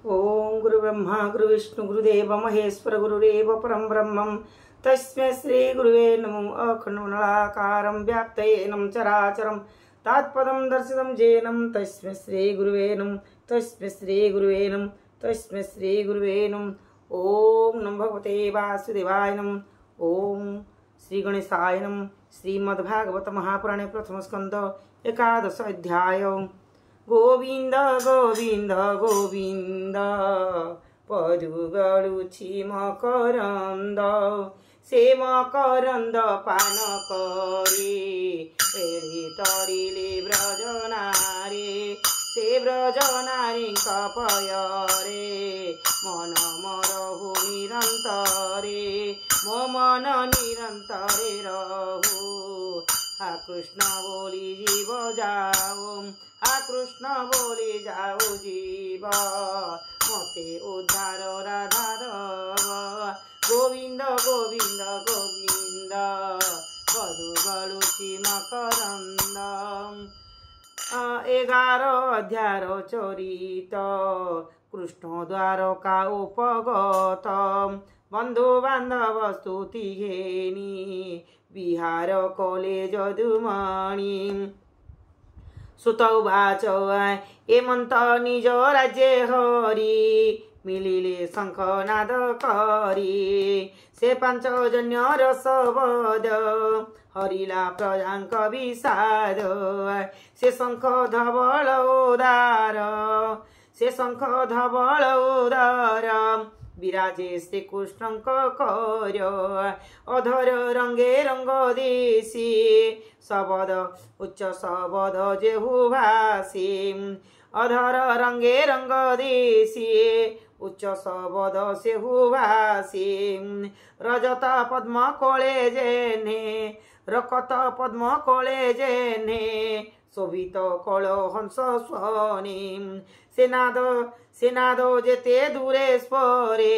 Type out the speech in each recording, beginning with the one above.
ओम गुरु ब्रह्मा गुरु विष्णु गुरुदेव महेश्वर गुरुरेव परम ब्रह्मं तस्मै श्री गुरुवे नमो अखंडमंडलाकारं व्याप्तयेनं चराचरं तत्पदं दर्शितं जेनं तस्मै श्री गुरुवे नमः तस्मै श्री गुरुवे नमः तस्मै श्री गुरुवे नमः। ओम नमो भगवते वासुदेवाय नमः। ओम श्री गणेशाय नमः। श्रीमद्भागवत महापुराणे प्रथम स्कंद एकादश अध्याय। गोविंद गोविंद गोविंद पदु गळुछि मकरंद से मकरंद पान करे एड़ी तरिले ब्रजनारे से ब्रजनारी कपयरे मन मरहु निरंतरे मो मन निरंतरे रहु। हा कृष्ण बोली जीव जाओ हा कृष्ण बोली जाओ जीव मते उद्धार राधा दव। गोविंद गोविंद गोविंद पदु गळुछि मकरंद। 11 अध्याय चरित कृष्ण द्वारका उपगत बंधु बांधव स्तुति घेनी बिहार कले जदुमणि। सुतौवाच एमंत निज राज्य हरि मिलिले शंखनाद करी से पांचजन्य रसवद हरिला प्रजांक विषाद से शंख धवल उदार से शंख धवल उदार विराजे श्री कृष्ण कर अधर रंगे रंग देशी शबद उच्च शबद जेहु भासी अधर रंगे रंग देशी उच्च शबद सेहु भासी रजत पद्म कोले जेने रकत पद्म कोले जेने शोभित कल हंस स्वनी सेनाद जेते दूरे स्परे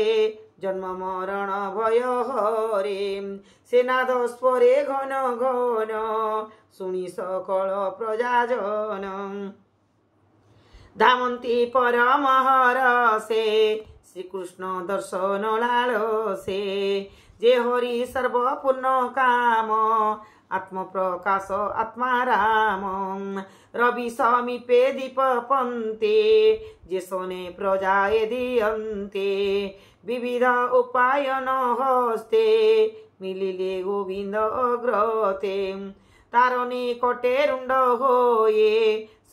जन्म मरण भय हरे सेनाद स्परे घन घन शुणी सकल प्रजाजन। धामंती परम हरसे श्रीकृष्ण दर्शन लालसे जे हरि सर्वपूर्ण काम आत्म प्रकाश आत्मा राम रवि समीपे दीप पंते जे सोने प्रजाए दियन्ते विविध उपायन हस्ते मिलिले गोविंद अग्रते तार निकटे रुंड होए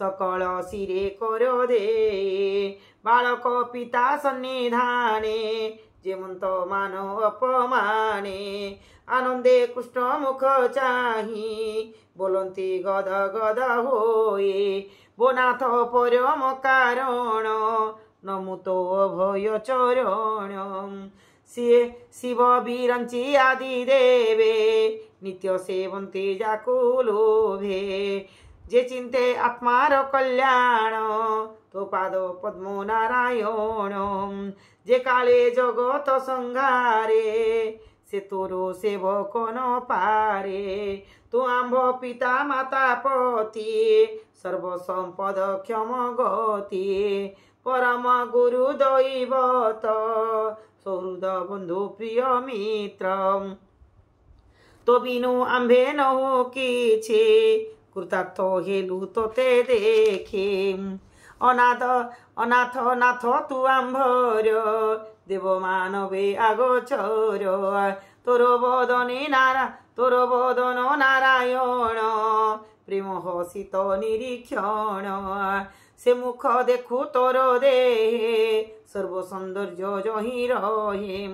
सकल शिरे कर दे बालक पिता सन्निधाने जेमंत मान अपमाने आनंदे कृष्ण मुख चाही बोलती गद गद होए बोनाथ परम कारण नमुतो भय चरण सिए शिव विरंची आदि देवे नित्य सेवन्ते जाकुलोभे जे चिंते आत्मार कल्याण तो पाद पद्म नारायण जे काले जगत संहारे से तोरो सेवक न पारे तू आंभ पिता माता पति सर्व संपद क्षम गति परम गुरु दैवत सौहृद बंधु प्रिय मित्र तो बिनु आंभे नहु किछि कृतार्थ हेलु तोते देखी अनाथ अनाथ नाथ तू आंभर देव मानवे आगोचर तोर बदन नारायण प्रेम हसित निरीक्षण से मुख देखु तोर देहे सर्व सौंदर्य जही रहे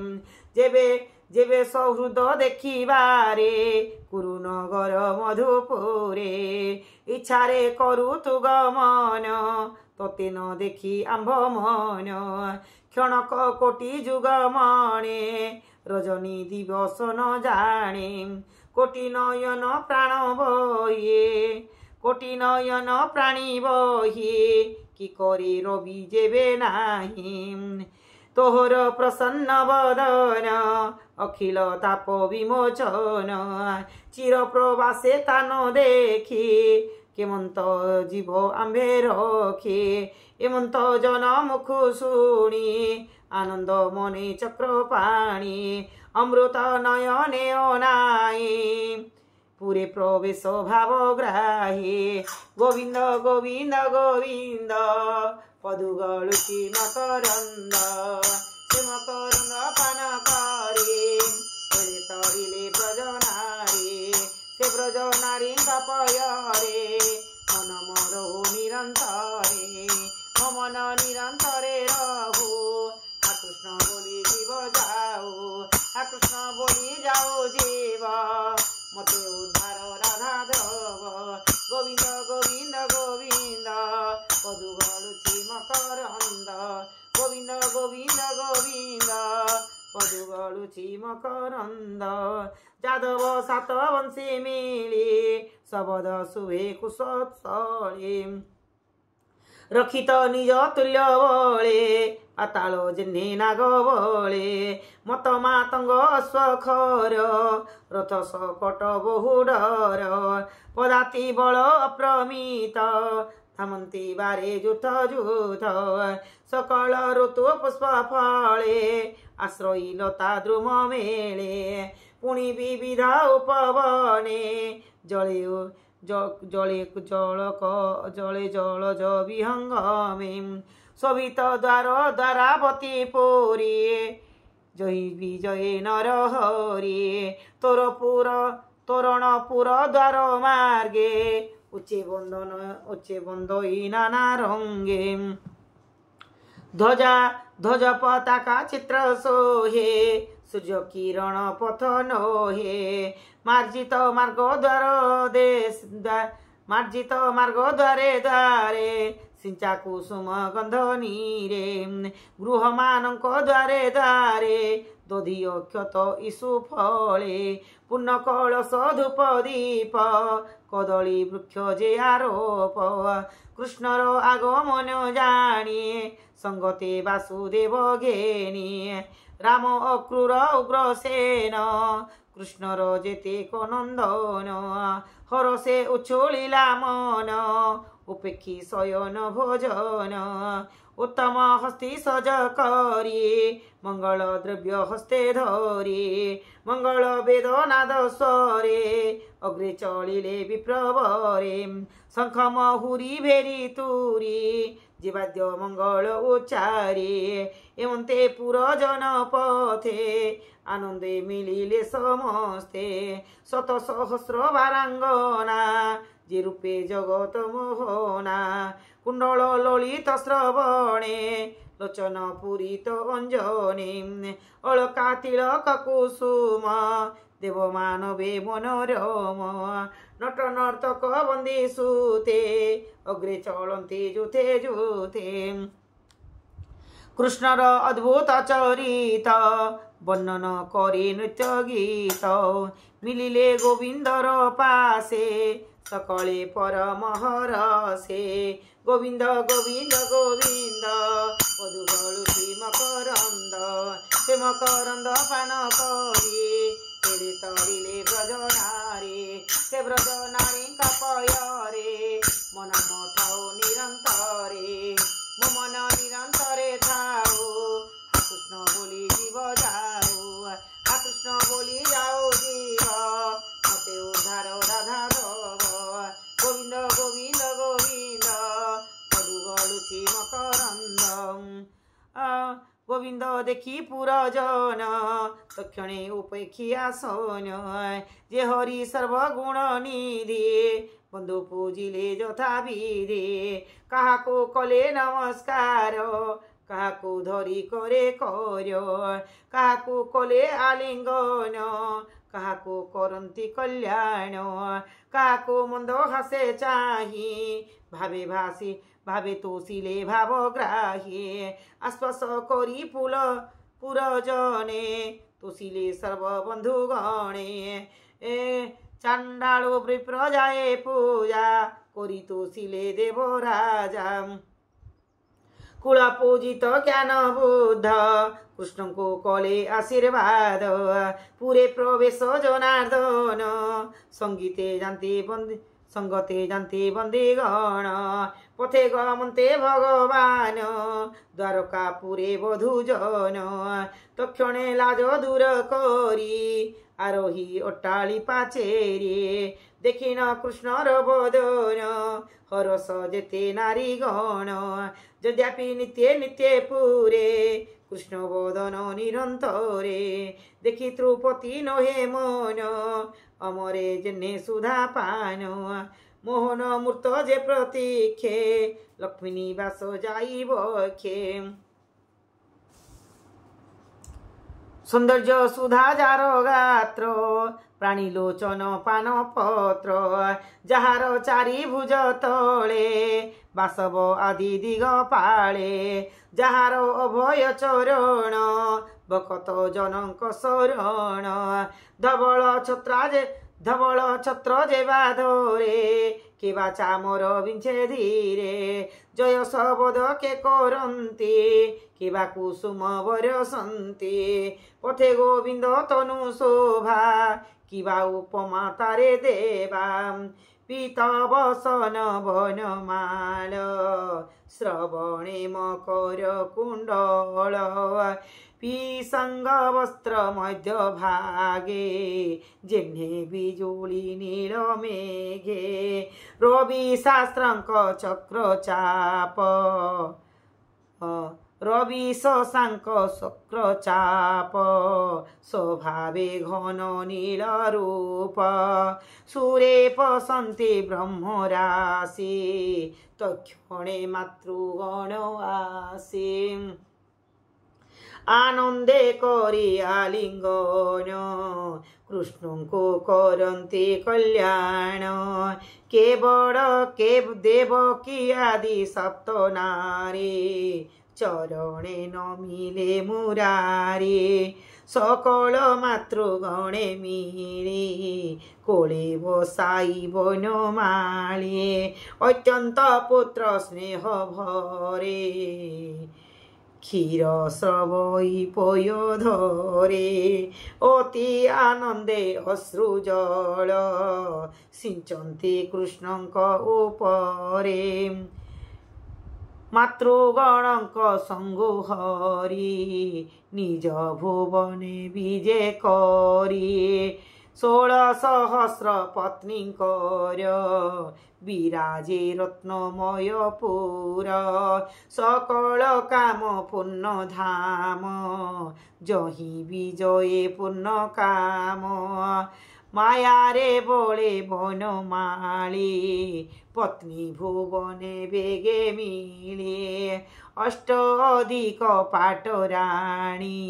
जेबे जेबे सौहृद देखिबारे कुरुनगर मधुपुरे इच्छारे करू तु गमन तोते न देखी आंभ मन क्षणक कोटि जुग मणे रजनी दिवस न जाने कोटि नयन प्राण बहे कोटि नयन प्राणी बहे कि करे रवि जेबे नाही तोहर प्रसन्न बदन अखिल ताप विमोचन चिर प्रवासे तान देखी কেমন্ত জীব আম্ভে রক্ষে এমন্ত জন মুখ শুনি আনন্দ মনে চক্র পাণি অমৃত নয়নে অনাই পুরে প্রবেশ ভাবগ্রাহী গোবিন্দ গোবিন্দ গোবিন্দ পদুগলুচি মকরন্দ সে মকরন্দ পান করে তরিলে ব্রজ নারী সে ব্রজ নারী কপয়রে মন মরহু নিরন্তরে মন নিরন্তরে রহু কৃষ্ণ বলি জীব যাও কৃষ্ণ বলি যাও জীব মতে উদ্ধার রাধা দ্রব গোবিন্দ গোবিন্দ গোবিন্দ পদু গলুচি মকরন্দ গোবিন্দ গোবিন্দ গোবিন্দ পদু গলুচি মকরন্দ যাদব সাত বংশী মিলি শবদ শুভে কুশোৎসলে রক্ষিত নিজ তুল্য বলে পাতাল জেনে নাগ বলে মত মাতঙ্গ অশ্বখর রথ সকট বহু ডর পদাতি বল অপ্রমিত ধামন্তি বারে যুথ যুথ সকল ঋতু পুষ্প ফলে আশ্রয়ী লতা দ্রুম মেলে পুଣି বিবিধ উপবনে জলে জলে জলে জলজ বিহঙ্গমে শোভিত দ্বার দ্বারাবতী পুরী জয়ী বিজয়ে নরহরি তোরণপুর দ্বার মার্গে উচ্চে বন্দই নানা রঙ্গে ধ্বজ পতাকা চিত্র সোহে সূর্য কিরণ পথ নোহে মার্জিত মার্গ দ্বারে দ্বারে সিঞ্চা কুসুম গন্ধ নীরে গৃহ মানক দ্বারে দ্বারে দধি অক্ষত ইসু ফলে ପୂର୍ଣ୍ଣ କଳସ ଧୂପ ଦୀପ କଦଳୀ ବୃକ୍ଷ ଯେ ଆରୋପ କୃଷ୍ଣର ଆଗମନ ଜାଣି ସଙ୍ଗତେ ବାସୁଦେବ ଘେନି ରାମ ଅକ୍ରୂର ଉଗ୍ରସେନ କୃଷ୍ଣର ଯେତେ ନନ୍ଦନ ହରସେ ଉଛୁଳିଲା ମନ ଉପେକ୍ଷୀ ଶୟନ ଭୋଜନ उत्तम हस्ती सज करी मंगल द्रव्य हस्ते धरी मंगल वेद नाद स्वरे अग्रे चलिले विप्रवरे शंख महुरी भेरी तुरी जीवाद्य मंगल उच्चारे एमंते पुरजन पथे आनंदे मिलिले समस्ते शत सहस्र बारांगना जे रूपे जगत मोहना कुंडल ललित श्रवणे लोचन पूरित अंजने अलका तिलक कुसुम देव मानवे मनोरम नट नर्तक बंदी सुते अग्रे चलन्ति जुथे जुथे कृष्णर अद्भुत चरित वर्णन करे नृत्य गीत मिलिले गोविंदर पासे सकले परमहरसे गोविंद गोविंद गोविंद पदुगलुचि मकरंद से मकरंद पान करी तेरे तरिले ब्रज नारी से ब्रज नारी कपयरे मन मथाओ निरंतरे मो मन निरंतरे थाओ कृष्ण बोली जीव जाओ कृष्ण बोली जाओ जीव मते उद्धार राधा गोविंद गोविंद गोविंद पदुगलुचि मकरंद गोविंद देखी पुरजन तक्षणे उपेक्षी आसन जे हरि सर्वगुण निधि बंधु पूजिले यथा विधि काहाको कले नमस्कार काहाको धरी करे कर काहाको कले आलिंगन काहाको करन्ति कल्याण काहाको मंद हसे चाही भावे भासी भावे तोषिले भावग्राही आश्वास करी पुरजने तोषिले सर्वबन्धुगणे चांडालो विप्र जाए पूजा करी तोषिले देवराजा कुल पूजित ज्ञान बुद्ध कृष्ण को कले आशीर्वाद पूरे प्रवेश जनार्दन संगते जान्ते बन्देगण पथे गमन्ते भगवान द्वारकापुरे बधूजन तक्षणे लाज दूर करी आरोही अट्टाळी पाचेरी देखिन कृष्णर बदन हरस जेते नारीगण यद्यपि नित्ये नित्ये पुरे कृष्ण बदन निरन्तरे देखि त्रुपति नहे मन अमरे जन्हे सुधा पान मोहन मूर्त जे प्रतीक्षे लक्ष्मी निवास जाइब खे सौंदर्य सुधा जार गात्र प्राणी लोचन पान पत्र जहार चारि भुज तले बासव आदि दिग पाळे जहार अभय चरण बकत जनक शरण धवल छत्र जे बाधरे केवा चामर विंचे धीरे जय सबद के करन्ति केवा कुसुम बरसन्ति पथे गोविंद तनु शोभा किवा उपमा तारे देवा पीतवसन वनमाल श्रवणे मकर कुंडल पीसंग वस्त्र मध्य भागे जेह्ने बिजुली नील मेघे रवि शास्त्रंक चक्र चाप रवि शशांक चक्र चाप स्वभावे घन नील रूप सूरे पसन्ति ब्रह्म राशि तक्षणे मातृगण आसी आनंदे करी आलिंगन कृष्ण को करन्ति कल्याण केवल देवकी आदि सप्त नारी चरणे नमिले मुरारी सकल मातृगणे मिली कोले बसाई बनमाली अत्यंत पुत्र स्नेह भरे क्षीर स्रवई पय धरे अति आनंदे अश्रुजल सिंचन्ति कृष्णंक उपरे मातृगणंक संगो हरि निज भुवने विजे करी 16,000 पत्नींकर विराजे रत्नमय पुर सकल काम पूर्ण धाम जही विजये पूर्ण काम माया रे बोले बनमाली पत्नी भुवने बेगे मिले अष्ट अधिक पाटराणी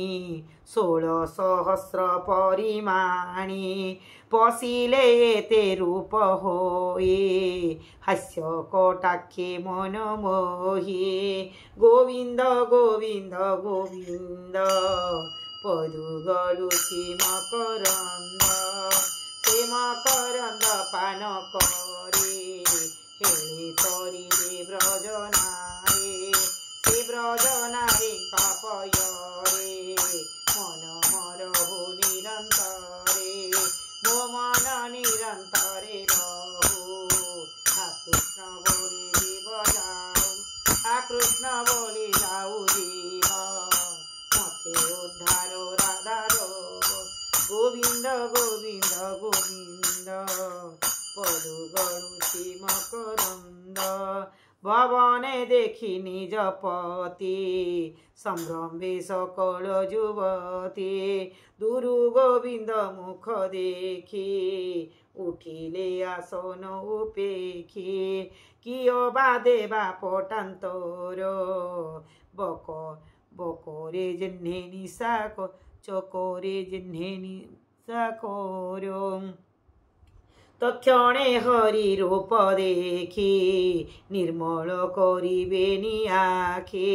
16,000 परिमाणी पशिले ते रूप होए हास्य कटाक्षे मन मोहि गोविंद गोविंद गोविंद पदुगलुची मकरंद से मकरंद पान करे हेले तरी रे ब्रजनारे से ब्रजनारे कापयरे मन मरहु निरंतरे मो मन निरंतरे रहु आ कृष्ण बोले जीव जाऊ आ कृष्ण बोले जाऊ जीव मते उद्धार राधारो गोविंद गोविंद गोविंद पदु गलुची मकरंद भवने देखि निज पति संभ्रमे सकल युवती दुरु गोविंद मुख देखि उठिले आसन उपेखि कियो बा देवा पटान्तर बकोरे जिन्हे निशाको चकोरे जिन्हे निशाकोरो तक्षणे हरि रूप देखि निर्मल करिबेनि आखे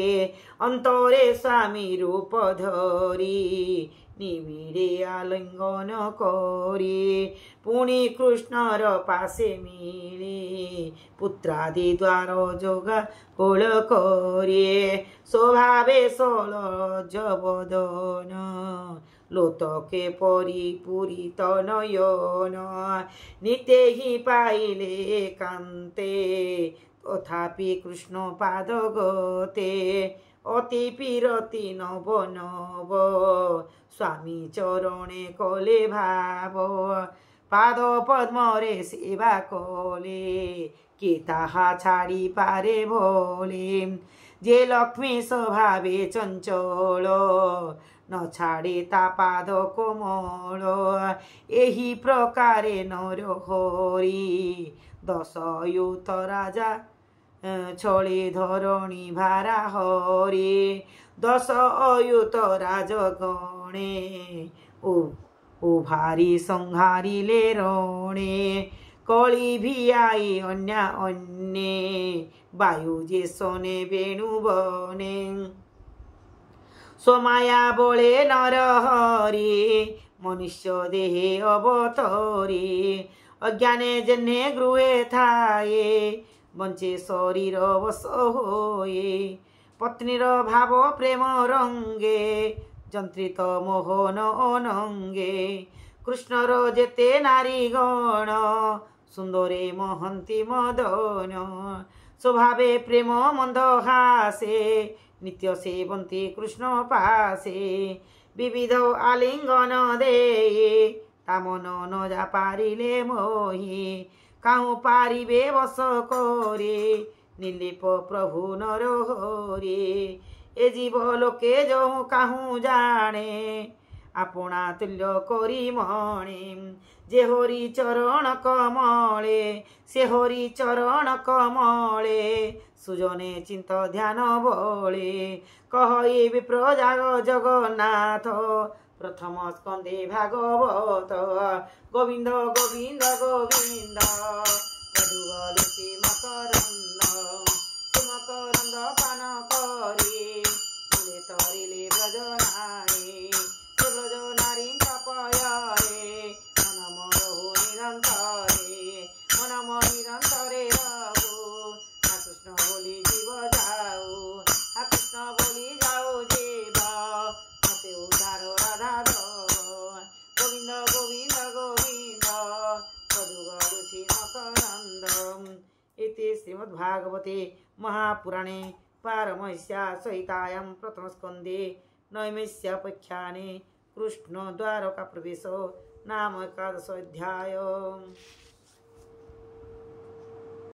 अंतरे स्वामी रूप धरी निबिड़े आलिंगन करी पुणी कृष्णर पासे मिले पुत्रादि द्वार जोगा कोल करे स्वभावे सलज बदन लोतके परिपूरित नयन निते हि पाइले कान्ते तथापि कृष्ण पाद गते अति पीरति नव नव स्वामी चरणे कले भाव पाद पद्मरे सेवा कले के ताहा छाड़ी पारे भोले जे लक्ष्मी स्वभावे चंचल न छाड़े ता पाद कोमल एही प्रकारे नर हरि दशयुत राजा छळे धरणी भारा हरि दश अयुत राजगणे ओ भारी संहारिले रणे कली भियाई अन्या अन्ये वायु जे सोने वेणु बने सोमाया बोले नर हरि मनुष्य देहे अवतरी अज्ञाने जन्हे गृहे थाए बंचे शरीर वश होए पत्नीर भाव प्रेम रंगे जंत्रित मोहन अनंगे कृष्णर जेते नारी गण सुंदरे महंती मदन स्वभावे प्रेम मंद हासे नित्य सेवन्ती कृष्ण पासे विविध आलिंगन दे तामन न जा पारिले मोहि काहु पारिबे बस करे निर्लिप प्रभु नर हरे ए जीव लोके जो काहु जाने आपणा तुल्य करी मणे जे हरि चरण कमले से हरि चरण कमले सुजने चिंत ध्यान बले कहि विप्र जाग जगन्नाथ प्रथम स्कंदे भागवत गोविंद गोविंद गोविंद पदुगलुचि मकरंद सुमकरंद पान करी मुले तरिले ब्रजनारे से ब्रज नारी कपयारे मन मोर हो निरंतरे मन मोर निरंतरे रहु हा कृष्ण बोली जीव जाओ हा कृष्ण बोली जाओ जीव मते उद्धार राधा गोविंद गोविंद गोविंद पदुगरुचि मकरंद इति श्रीमद्भागवते महापुराणे पारमहंस्या सहितायां प्रथमस्कन्धे नैमिषाख्याने कृष्ण द्वारका प्रवेशो नाम 11 अध्याय।